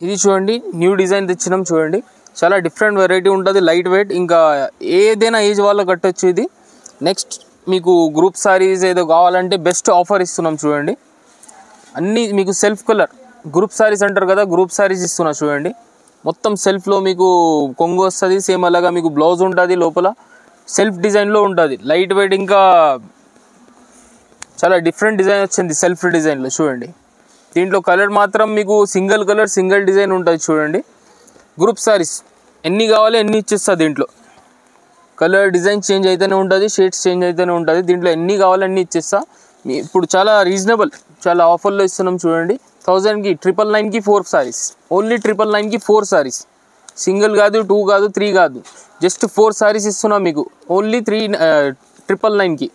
ఇది చూడండి new design తెచ్చినాం చూడండి. చాలా డిఫరెంట్ వెరైటీ ఉంటుంది, లైట్ వెయిట్, ఇంకా ఏదైనా ఏజ్ వాళ్ళు కట్టొచ్చు ఇది. నెక్స్ట్ మీకు గ్రూప్ సారీస్ ఏదో కావాలంటే బెస్ట్ ఆఫర్ ఇస్తున్నాం చూడండి. అన్నీ మీకు సెల్ఫ్ కలర్ గ్రూప్ సారీస్ అంటారు కదా, గ్రూప్ సారీస్ ఇస్తున్నా చూడండి. మొత్తం సెల్ఫ్లో మీకు కొంగు వస్తుంది, సేమ్ అలాగా మీకు బ్లౌజ్ ఉంటుంది, లోపల సెల్ఫ్ డిజైన్లో ఉంటుంది, లైట్ వెయిట్, ఇంకా చాలా డిఫరెంట్ డిజైన్ వచ్చింది సెల్ఫ్ డిజైన్లో చూడండి. దీంట్లో కలర్ మాత్రం మీకు సింగిల్ కలర్ సింగిల్ డిజైన్ ఉంటుంది చూడండి. గ్రూప్ సారీస్ ఎన్ని కావాలి ఎన్ని ఇచ్చేస్తా. దీంట్లో కలర్ డిజైన్ చేంజ్ అయితేనే ఉంటుంది, షేడ్స్ చేంజ్ అయితేనే ఉంటుంది. దీంట్లో ఎన్ని కావాలి అన్ని ఇచ్చేస్తా. ఇప్పుడు చాలా రీజనబుల్, చాలా ఆఫర్లో ఇస్తున్నాం చూడండి. 1000కి 999కి 4 సారీస్, ఓన్లీ 999కి 4 సారీస్. సింగిల్ కాదు, 2 కాదు, 3 కాదు, జస్ట్ 4 సారీస్ ఇస్తున్నాం మీకు ఓన్లీ 999కి.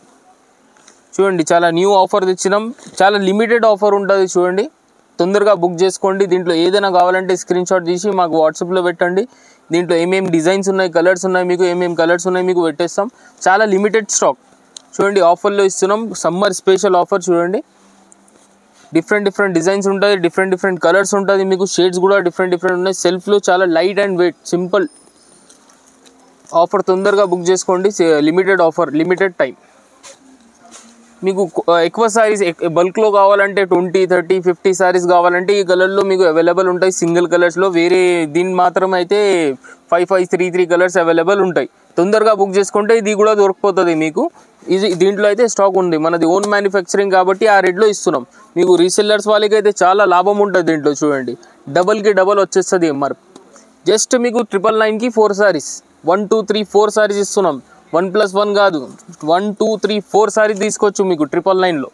చూడండి చాలా న్యూ ఆఫర్ తెచ్చినాం, చాలా లిమిటెడ్ ఆఫర్ ఉంటుంది చూడండి. తొందరగా బుక్ చేసుకోండి. దీంట్లో ఏదైనా కావాలంటే స్క్రీన్ షాట్ తీసి మాకు వాట్సాప్లో పెట్టండి. దీంట్లో ఏమేమి డిజైన్స్ ఉన్నాయి, కలర్స్ ఉన్నాయి, మీకు ఏమేమి కలర్స్ ఉన్నాయి మీకు పెట్టేస్తాం. చాలా లిమిటెడ్ స్టాక్ చూడండి, ఆఫర్లో ఇస్తున్నాం. సమ్మర్ స్పెషల్ ఆఫర్ చూడండి. డిఫరెంట్ డిజైన్స్ ఉంటుంది, డిఫరెంట్ కలర్స్ ఉంటుంది, మీకు షేడ్స్ కూడా డిఫరెంట్ ఉన్నాయి. సెల్ఫ్లో చాలా light and wait simple offer. తొందరగా బుక్ చేసుకోండి. Limited offer, limited time. మీకు ఎక్కువ సారీస్ బల్క్లో కావాలంటే 20, 30, 50 సారీస్ కావాలంటే ఈ కలర్లో మీకు అవైలబుల్ ఉంటాయి సింగిల్ కలర్స్లో. వేరే దీని మాత్రం అయితే 5, 3 కలర్స్ అవైలబుల్ ఉంటాయి. తొందరగా బుక్ చేసుకుంటే ఇది కూడా దొరికిపోతుంది మీకు. ఇది దీంట్లో అయితే స్టాక్ ఉంది, మనది ఓన్ మ్యానుఫ్యాక్చరింగ్ కాబట్టి ఆ రేట్లో ఇస్తున్నాం. మీకు రీసెల్లర్స్ వాళ్ళకి అయితే చాలా లాభం ఉంటుంది దీంట్లో చూడండి. డబల్కి డబల్ వచ్చేస్తుంది ఎంఆర్పి. జస్ట్ మీకు 999కి 4 సారీస్, 1, 2, 3, 4 సారీస్ ఇస్తున్నాం. 1+1 కాదు, 1, 2, 3, 4 సారీస్ తీసుకోవచ్చు మీకు 999లో,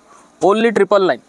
ఓన్లీ 999.